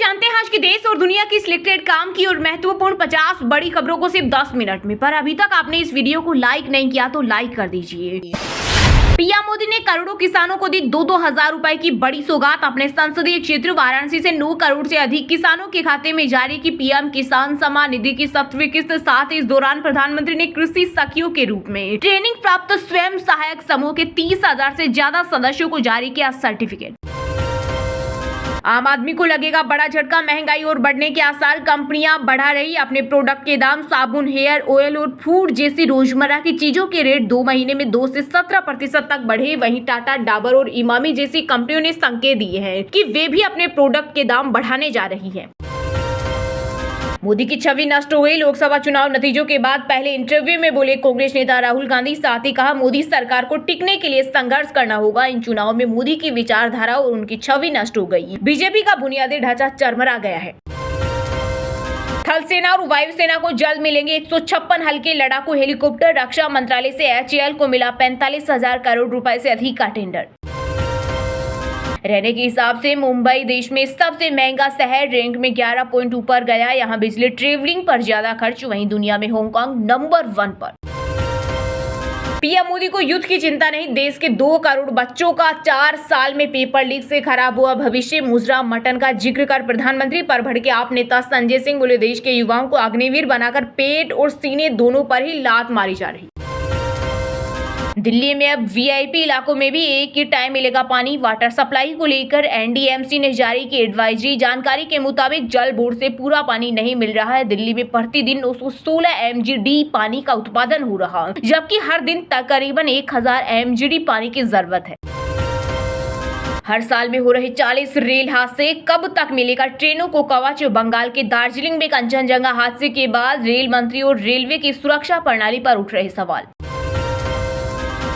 जानते हैं आज के देश और दुनिया की सिलेक्टेड काम की और महत्वपूर्ण 50 बड़ी खबरों को सिर्फ 10 मिनट में। पर अभी तक आपने इस वीडियो को लाइक नहीं किया तो लाइक कर दीजिए। पीएम मोदी ने करोड़ों किसानों को दी 2-2 हजार रुपए की बड़ी सौगात। अपने संसदीय क्षेत्र वाराणसी से 9 करोड़ से अधिक किसानों के खाते में जारी की पीएम किसान सम्मान निधि की 7वीं किस्त। साथ ही इस दौरान प्रधानमंत्री ने कृषि सखियों के रूप में ट्रेनिंग प्राप्त स्वयं सहायक समूह के 30,000 से ज्यादा सदस्यों को जारी किया सर्टिफिकेट। आम आदमी को लगेगा बड़ा झटका, महंगाई और बढ़ने के आसार। कंपनियां बढ़ा रही अपने प्रोडक्ट के दाम। साबुन, हेयर ऑयल और फूड जैसी रोजमर्रा की चीजों के रेट 2 महीने में 2 से 17% तक बढ़े। वहीं टाटा, डाबर और इमामी जैसी कंपनियों ने संकेत दिए हैं कि वे भी अपने प्रोडक्ट के दाम बढ़ाने जा रही है। मोदी की छवि नष्ट हो गई। लोकसभा चुनाव नतीजों के बाद पहले इंटरव्यू में बोले कांग्रेस नेता राहुल गांधी। साथ ही कहा मोदी सरकार को टिकने के लिए संघर्ष करना होगा। इन चुनाव में मोदी की विचारधारा और उनकी छवि नष्ट हो गई। बीजेपी का बुनियादी ढांचा चरमरा गया है। थल सेना और वायुसेना को जल्द मिलेंगे 156 हल्के लड़ाकू हेलीकॉप्टर। रक्षा मंत्रालय से एचएएल को मिला 45,000 करोड़ रुपए से अधिक का टेंडर। रहने के हिसाब से मुंबई देश में सबसे महंगा शहर, रैंक में 11 पॉइंट ऊपर गया। यहाँ बिजली, ट्रेवलिंग पर ज्यादा खर्च। वहीं दुनिया में हांगकांग नंबर 1 पर। पीएम मोदी को युद्ध की चिंता नहीं। देश के 2 करोड़ बच्चों का 4 साल में पेपर लीक से खराब हुआ भविष्य। मुजरा मटन का जिक्र कर प्रधानमंत्री पर भड़के आप नेता संजय सिंह। बोले देश के युवाओं को अग्निवीर बनाकर पेट और सीने दोनों पर ही लात मारी जा रही। दिल्ली में अब वीआईपी इलाकों में भी एक ही टाइम मिलेगा पानी। वाटर सप्लाई को लेकर एनडीएमसी ने जारी की एडवाइजरी। जानकारी के मुताबिक जल बोर्ड से पूरा पानी नहीं मिल रहा है। दिल्ली में प्रतिदिन 916 एमजीडी पानी का उत्पादन हो रहा है, जबकि हर दिन तकरीबन 1000 एमजीडी पानी की जरूरत है। हर साल में हो रहे 40 रेल हादसे, कब तक मिलेगा ट्रेनों को कवच? बंगाल के दार्जिलिंग में कंचनजंगा हादसे के बाद रेल मंत्री और रेलवे की सुरक्षा प्रणाली पर उठ रहे सवाल।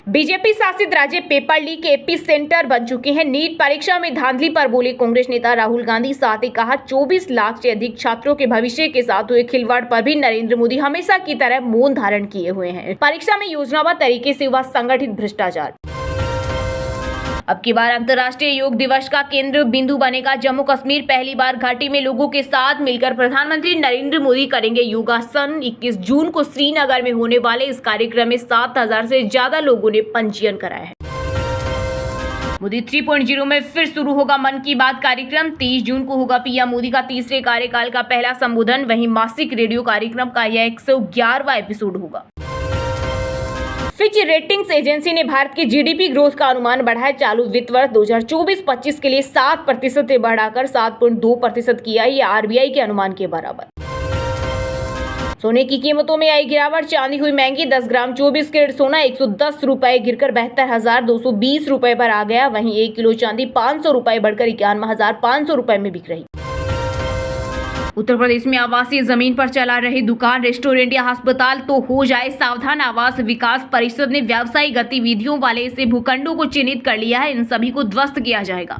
बीजेपी शासित राज्य पेपर लीक के एपी सेंटर बन चुके हैं। नीट परीक्षा में धांधली पर बोले कांग्रेस नेता राहुल गांधी। साथ ही कहा 24 लाख से अधिक छात्रों के भविष्य के साथ हुए खिलवाड़ पर भी नरेंद्र मोदी हमेशा की तरह मौन धारण किए हुए हैं। परीक्षा में योजनाबद्ध तरीके से हुआ संगठित भ्रष्टाचार। अब की बार अंतर्राष्ट्रीय योग दिवस का केंद्र बिंदु बनेगा जम्मू कश्मीर। पहली बार घाटी में लोगों के साथ मिलकर प्रधानमंत्री नरेंद्र मोदी करेंगे योगासन। 21 जून को श्रीनगर में होने वाले इस कार्यक्रम में 7,000 से ज्यादा लोगों ने पंजीयन कराया है। मोदी 3.0 में फिर शुरू होगा मन की बात कार्यक्रम। 30 जून को होगा पीएम मोदी का तीसरे कार्यकाल का पहला संबोधन। वहीं मासिक रेडियो कार्यक्रम का यह 111वां एपिसोड होगा। फिच रेटिंग्स एजेंसी ने भारत की जीडीपी ग्रोथ का अनुमान बढ़ाया। चालू वित्त वर्ष 2024-25 के लिए 7% से बढ़ाकर 7.2% किया। यह आरबीआई के अनुमान के बराबर। सोने की कीमतों में आई गिरावट। चांदी हुई महंगी। 10 ग्राम 24 कैरेट सोना 110 रुपए गिरकर 72,220 रुपए पर आ गया। वहीं 1 किलो चांदी 500 रुपए बढ़कर 51,500 रुपए में बिक रही। उत्तर प्रदेश में आवासीय जमीन पर चला रहे दुकान, रेस्टोरेंट या अस्पताल तो हो जाए सावधान। आवास विकास परिषद ने व्यावसायिक गतिविधियों वाले ऐसे भूखंडों को चिन्हित कर लिया है। इन सभी को ध्वस्त किया जाएगा।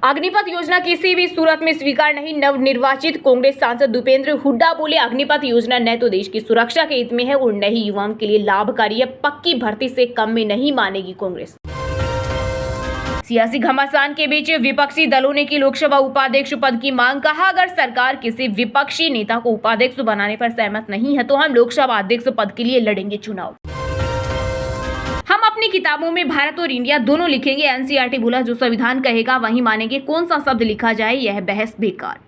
अग्निपथ योजना किसी भी सूरत में स्वीकार नहीं। नवनिर्वाचित कांग्रेस सांसद दीपेंद्र हुड्डा बोले अग्निपथ योजना न तो देश की सुरक्षा के हित में है और न ही युवाओं के लिए लाभकारी है। पक्की भर्ती से कम में नहीं मानेगी कांग्रेस। सियासी घमासान के बीच विपक्षी दलों ने की लोकसभा उपाध्यक्ष पद की मांग। कहा अगर सरकार किसी विपक्षी नेता को उपाध्यक्ष बनाने पर सहमत नहीं है तो हम लोकसभा अध्यक्ष पद के लिए लड़ेंगे चुनाव। हम अपनी किताबों में भारत और इंडिया दोनों लिखेंगे। एनसीईआरटी बोला जो संविधान कहेगा वही मानेंगे। कौन सा शब्द लिखा जाए यह बहस बेकार।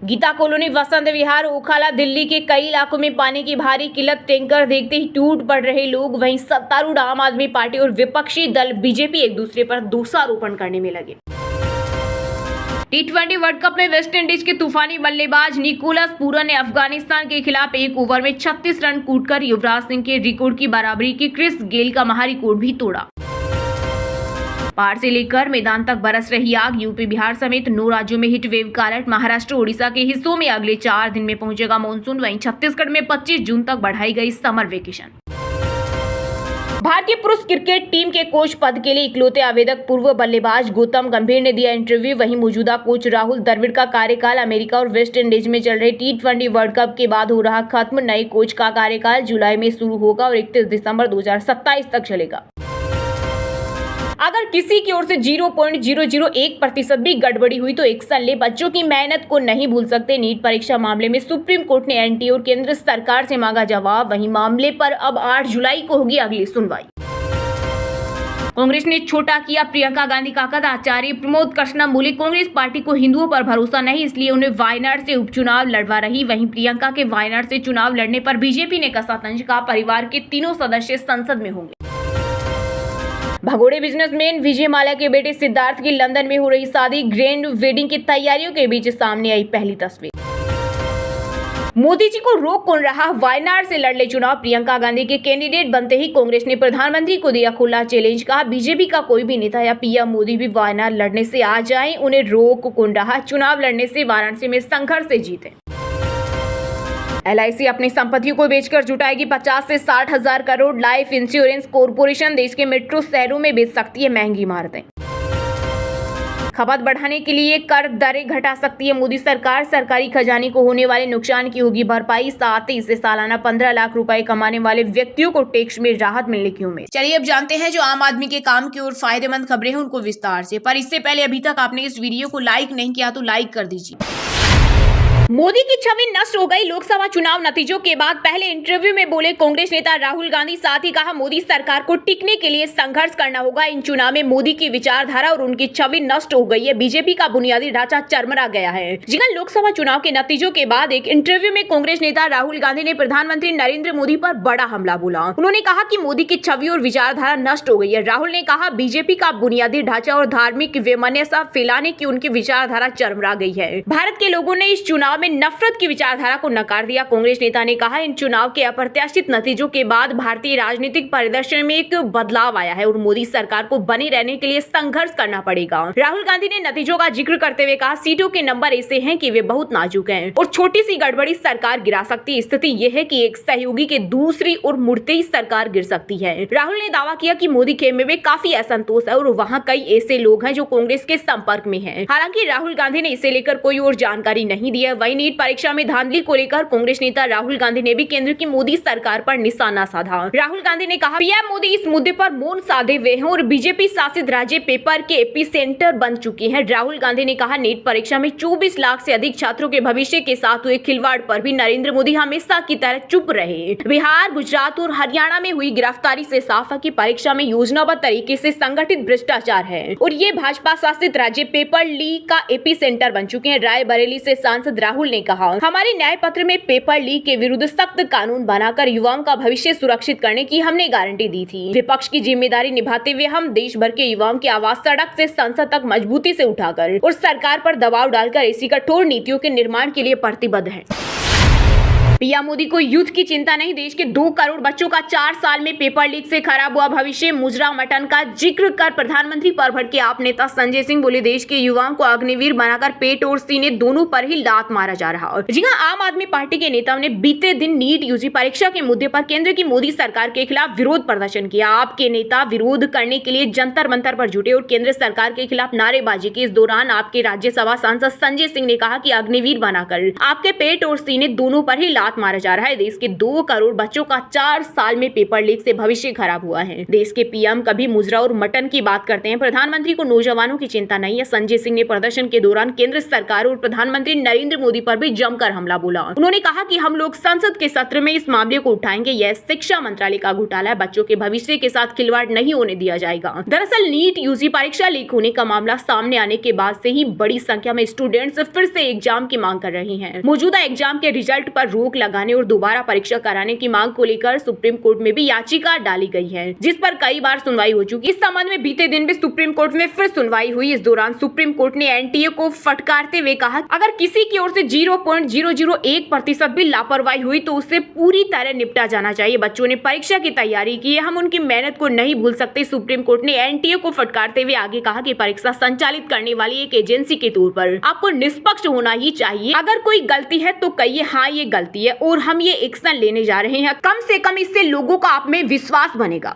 गीता कॉलोनी, वसंत विहार, ओखाला, दिल्ली के कई इलाकों में पानी की भारी किल्लत। टैंकर देखते ही टूट पड़ रहे लोग। वहीं सत्तारूढ़ आम आदमी पार्टी और विपक्षी दल बीजेपी एक दूसरे पर दोषारोपण करने में लगे। T20 वर्ल्ड कप में वेस्टइंडीज के तूफानी बल्लेबाज निकोलस पूरन ने अफगानिस्तान के खिलाफ 1 ओवर में 36 रन कूटकर युवराज सिंह के रिकॉर्ड की बराबरी की। क्रिस गेल का महारिकॉर्ड भी तोड़ा। पहाड़ से लेकर मैदान तक बरस रही आग। यूपी, बिहार समेत 9 राज्यों में हीट वेव का अलर्ट। महाराष्ट्र, ओडिशा के हिस्सों में अगले 4 दिन में पहुंचेगा मानसून। वहीं छत्तीसगढ़ में 25 जून तक बढ़ाई गई समर वेकेशन। भारतीय पुरुष क्रिकेट टीम के कोच पद के लिए इकलौते आवेदक पूर्व बल्लेबाज गौतम गंभीर ने दिया इंटरव्यू। वहीं मौजूदा कोच राहुल द्रविड़ का कार्यकाल अमेरिका और वेस्ट इंडीज में चल रहे T20 वर्ल्ड कप के बाद हो रहा खत्म। नए कोच का कार्यकाल जुलाई में शुरू होगा और 31 दिसंबर 2027 तक चलेगा। अगर किसी की ओर से 0.001% भी गड़बड़ी हुई तो एक्शन ले, बच्चों की मेहनत को नहीं भूल सकते। नीट परीक्षा मामले में सुप्रीम कोर्ट ने एनटीए और केंद्र सरकार से मांगा जवाब। वहीं मामले पर अब 8 जुलाई को होगी अगली सुनवाई। कांग्रेस ने छोटा किया प्रियंका गांधी का कद। आचार्य प्रमोद कृष्णम बोले, कांग्रेस पार्टी को हिंदुओं पर भरोसा नहीं, इसलिए उन्हें वायनाड से उपचुनाव लड़वा रही। वहीं प्रियंका के वायनाड से चुनाव लड़ने पर बीजेपी ने कसा तंज। कहा, परिवार के तीनों सदस्य संसद में होंगे। भगोड़े बिजनेसमैन विजय माल्या के बेटे सिद्धार्थ की लंदन में हो रही शादी ग्रैंड वेडिंग की तैयारियों के बीच सामने आई पहली तस्वीर। मोदी जी को रोक कौन रहा, वायनाड से लड़ ले चुनाव। प्रियंका गांधी के कैंडिडेट बनते ही कांग्रेस ने प्रधानमंत्री को दिया खुला चैलेंज। कहा, बीजेपी का कोई भी नेता या पीएम मोदी भी वायनाड लड़ने से आ जाएं, उन्हें रोक कौन रहा, चुनाव लड़ने से वाराणसी में संघर्ष से जीते। एलआईसी अपनी संपत्तियों को बेचकर जुटाएगी 50 से 60 हजार करोड़। लाइफ इंश्योरेंस कॉर्पोरेशन देश के मेट्रो शहरों में बेच सकती है महंगी इमारतें। खपत बढ़ाने के लिए कर दरें घटा सकती है मोदी सरकार। सरकारी खजाने को होने वाले नुकसान की होगी भरपाई। साथ ही इससे सालाना 15 लाख रुपए कमाने वाले व्यक्तियों को टैक्स में राहत मिलने की उम्मीद। चलिए अब जानते हैं जो आम आदमी के काम की और फायदेमंद खबरें हैं उनको विस्तार से। पर इससे पहले अभी तक आपने इस वीडियो को लाइक नहीं किया तो लाइक कर दीजिए। मोदी की छवि नष्ट हो गई। लोकसभा चुनाव नतीजों के बाद पहले इंटरव्यू में बोले कांग्रेस नेता राहुल गांधी। साथ ही कहा, मोदी सरकार को टिकने के लिए संघर्ष करना होगा। इन चुनाव में मोदी की विचारधारा और उनकी छवि नष्ट हो गई है। बीजेपी का बुनियादी ढांचा चरमरा गया है। जी हां, लोकसभा चुनाव के नतीजों के बाद एक इंटरव्यू में कांग्रेस नेता राहुल गांधी ने प्रधानमंत्री नरेंद्र मोदी पर बड़ा हमला बोला। उन्होंने कहा कि मोदी की छवि और विचारधारा नष्ट हो गई है। राहुल ने कहा, बीजेपी का बुनियादी ढांचा और धार्मिक वैमनस्य फैलाने की उनकी विचारधारा चरमरा गई है। भारत के लोगों ने इस चुनाव में नफरत की विचारधारा को नकार दिया। कांग्रेस नेता ने कहा, इन चुनाव के अप्रत्याशित नतीजों के बाद भारतीय राजनीतिक परिदृश्य में एक बदलाव आया है और मोदी सरकार को बने रहने के लिए संघर्ष करना पड़ेगा। राहुल गांधी ने नतीजों का जिक्र करते हुए कहा, सीटों के नंबर ऐसे हैं कि वे बहुत नाजुक हैं और छोटी सी गड़बड़ी सरकार गिरा सकती है। स्थिति यह है कि एक सहयोगी के दूसरी ओर मुड़ते ही सरकार गिर सकती है। राहुल ने दावा किया कि मोदी खेमे में काफी असंतोष है और वहां कई ऐसे लोग हैं जो कांग्रेस के संपर्क में हैं। हालांकि राहुल गांधी ने इसे लेकर कोई और जानकारी नहीं दी है। वहीं नीट परीक्षा में धांधली को लेकर कांग्रेस नेता राहुल गांधी ने भी केंद्र की मोदी सरकार पर निशाना साधा। राहुल गांधी ने कहा, पीएम मोदी इस मुद्दे पर मौन साधे हुए हैं और बीजेपी शासित राज्य पेपर के एपिसेंटर बन चुके हैं। राहुल गांधी ने कहा, नीट परीक्षा में 24 लाख से अधिक छात्रों के भविष्य के साथ हुए खिलवाड़ पर भी नरेंद्र मोदी हमेशा की तरह चुप रहे। बिहार, गुजरात और हरियाणा में हुई गिरफ्तारी से साफ है कि परीक्षा में योजनाबद्ध तरीके से संगठित भ्रष्टाचार है और ये भाजपा शासित राज्य पेपर लीक का एपिसेंटर बन चुके हैं। रायबरेली से सांसद राहुल ने कहा, हमारे न्याय पत्र में पेपर लीक के विरुद्ध सख्त कानून बनाकर युवाओं का भविष्य सुरक्षित करने की हमने गारंटी दी थी। विपक्ष की जिम्मेदारी निभाते हुए हम देश भर के युवाओं की आवाज सड़क से संसद तक मजबूती से उठाकर और सरकार पर दबाव डालकर ऐसी कठोर नीतियों के निर्माण के लिए प्रतिबद्ध है। पीएम मोदी को युद्ध की चिंता नहीं। देश के 2 करोड़ बच्चों का 4 साल में पेपर लीक से खराब हुआ भविष्य। मुजरा मटन का जिक्र कर प्रधानमंत्री पर भड़के आप नेता संजय सिंह बोले, देश के युवाओं को अग्निवीर बनाकर पेट और सीने दोनों पर ही लात मारा जा रहा है। जी हां, आम आदमी पार्टी के नेताओं ने बीते दिन नीट यूजी परीक्षा के मुद्दे पर केंद्र की मोदी सरकार के खिलाफ विरोध प्रदर्शन किया। आपके नेता विरोध करने के लिए जंतर मंतर पर जुटे और केंद्र सरकार के खिलाफ नारेबाजी की। इस दौरान आपके राज्यसभा सांसद संजय सिंह ने कहा कि अग्निवीर बनाकर आपके पेट और सीने दोनों पर ही लात मारा जा रहा है। देश के 2 करोड़ बच्चों का 4 साल में पेपर लीक से भविष्य खराब हुआ है। देश के पीएम कभी मुजरा और मटन की बात करते हैं, प्रधानमंत्री को नौजवानों की चिंता नहीं है। संजय सिंह ने प्रदर्शन के दौरान केंद्र सरकार और प्रधानमंत्री नरेंद्र मोदी पर भी जमकर हमला बोला। उन्होंने कहा कि हम लोग संसद के सत्र में इस मामले को उठाएंगे। यह शिक्षा मंत्रालय का घोटाला है, बच्चों के भविष्य के साथ खिलवाड़ नहीं होने दिया जाएगा। दरअसल नीट यूजी परीक्षा लीक होने का मामला सामने आने के बाद से ही बड़ी संख्या में स्टूडेंट्स फिर से एग्जाम की मांग कर रहे हैं। मौजूदा एग्जाम के रिजल्ट पर रोक लगाने और दोबारा परीक्षा कराने की मांग को लेकर सुप्रीम कोर्ट में भी याचिका डाली गई है, जिस पर कई बार सुनवाई हो चुकी। इस संबंध में बीते दिन भी सुप्रीम कोर्ट में फिर सुनवाई हुई। इस दौरान सुप्रीम कोर्ट ने एनटीए को फटकारते हुए कहा, अगर किसी की ओर से 0.001% भी लापरवाही हुई तो उससे पूरी तरह निपटा जाना चाहिए। बच्चों ने परीक्षा की तैयारी की है, हम उनकी मेहनत को नहीं भूल सकते। सुप्रीम कोर्ट ने एनटीए को फटकारते हुए आगे कहा कि परीक्षा संचालित करने वाली एक एजेंसी के तौर पर आपको निष्पक्ष होना ही चाहिए। अगर कोई गलती है तो कहिए हाँ ये गलती है और हम ये एक्शन लेने जा रहे हैं। कम से कम इससे लोगों का आप में विश्वास बनेगा।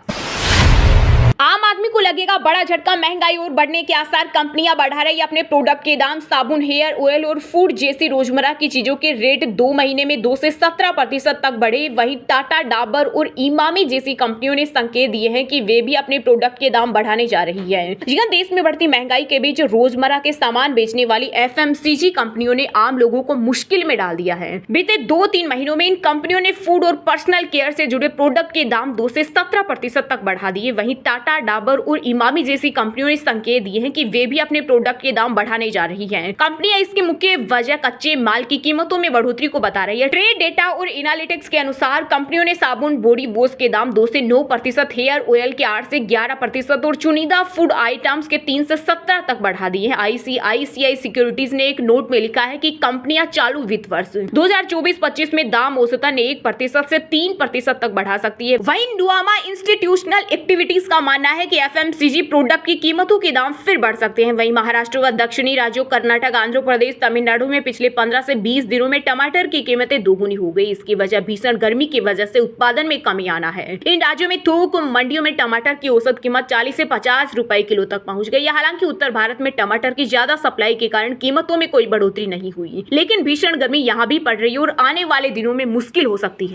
आम आदमी को लगेगा बड़ा झटका, महंगाई और बढ़ने के आसार। कंपनियां बढ़ा रही अपने प्रोडक्ट के दाम। साबुन, हेयर ऑयल और फूड जैसी रोजमर्रा की चीजों के रेट 2 महीने में 2 से 17% तक बढ़े। वहीं टाटा, डाबर और इमामी जैसी कंपनियों ने संकेत दिए हैं कि वे भी अपने प्रोडक्ट के दाम बढ़ाने जा रही है। जी हां, देश में बढ़ती महंगाई के बीच रोजमर्रा के सामान बेचने वाली FMCG कंपनियों ने आम लोगों को मुश्किल में डाल दिया है। बीते 2-3 महीनों में इन कंपनियों ने फूड और पर्सनल केयर से जुड़े प्रोडक्ट के दाम 2 से 17% तक बढ़ा दिए। वहीं टाटा, डाबर और इमामी जैसी कंपनियों ने संकेत दिए हैं कि वे भी अपने प्रोडक्ट के दाम बढ़ाने जा रही हैं। कंपनियां इसकी मुख्य वजह कच्चे माल की कीमतों में बढ़ोतरी को बता रही है। ट्रेड डेटा और एनालिटिक्स के अनुसार कंपनियों ने साबुन, बॉडी वॉश के दाम 2 से 9%, हेयर ऑयल के 8 से 11% और चुनिंदा फूड आइटम्स के 3 से 17 तक बढ़ा दिए हैं। ICICI सिक्योरिटीज ने एक नोट में लिखा है कि कंपनियां चालू वित्त वर्ष 2024-25 में दाम औसतन 1% से 3% तक बढ़ा सकती है। वहीं नुआमा इंस्टीट्यूशनल एक्टिविटीज का मानना है कि FMCG प्रोडक्ट की कीमतों के दाम फिर बढ़ सकते हैं। वहीं महाराष्ट्र व दक्षिणी राज्यों कर्नाटक, आंध्र प्रदेश, तमिलनाडु में पिछले 15 से 20 दिनों में टमाटर की कीमतें दोगुनी हो गई। इसकी वजह भीषण गर्मी की वजह से उत्पादन में कमी आना है। इन राज्यों में थोक मंडियों में टमाटर की औसत कीमत 40 से 50 रुपए किलो तक पहुंच गई। हालांकि उत्तर भारत में टमाटर की ज्यादा सप्लाई के कारण कीमतों में कोई बढ़ोतरी नहीं हुई, लेकिन भीषण गर्मी यहाँ भी पड़ रही है और आने वाले दिनों में मुश्किल हो सकती है।